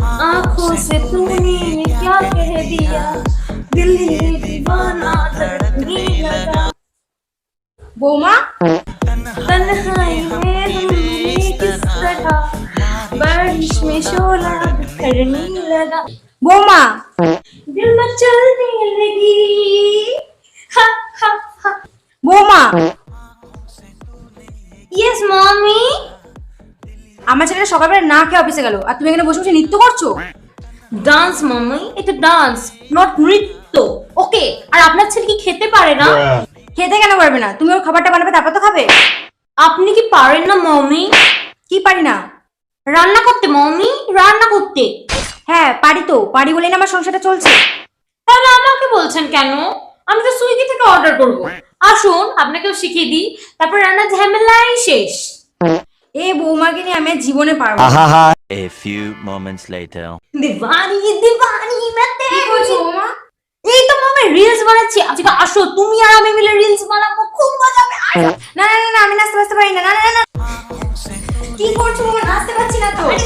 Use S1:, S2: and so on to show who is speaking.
S1: आंखों से तूने क्या कह दिया, दिल ये दीवाना धड़कने लगा।
S2: বৌমা,
S1: तन्हाई में हमने किस तरह बारिश में शोला बिखरने लगा,
S2: বৌমা,
S1: दिल में चलने लगी। हा हा हा।
S2: বৌমা,
S1: यस मम्मी।
S2: আমার ছেলেটা সকালবেলা না খেয়ে অফিসে গেল আর তুমি এখানে বসে বসে নৃত্য করছো।
S1: ডান্স মাম্মি, এটা ডান্স নট নৃত্য। ওকে, আর আপনার ছেলে কি খেতে পারে না?
S2: খেতে কেন পারবে না? তুমি ওর খাবারটা বানাবে তারপর তো খাবে।
S1: আপনি কি পারেন না মম্মি?
S2: কি পারি না?
S1: রান্না করতে মম্মি, রান্না করতে।
S2: হ্যাঁ পারি, তো পারি বলেই না আমার সংসারটা চলছে।
S1: তাহলে আমাকে বলছেন কেন? আমি তো সুইগি থেকে অর্ডার করব। আসুন আপনাকেও শিখিয়ে দিই, তারপর রান্না ঝামেলাই শেষ।
S2: এই বৌমাকে নিয়ে আমি আর জীবনে পারবো না।
S3: A few moments later.
S1: দিবানি দিবানি मैं
S2: কি
S1: तेरी।
S2: করছো বৌমা?
S1: এই তো মামা রিলস বানাচ্ছি। আজকে আসো তুমি আর আমি মিলে রিলস বানাবো, খুব মজা হবে। আসো।
S2: না না না না, আমি নাচতে বাঁচতে পারি না। না না না না। কি করছো বৌমা? নাচতে পারছি না তো।
S1: আরে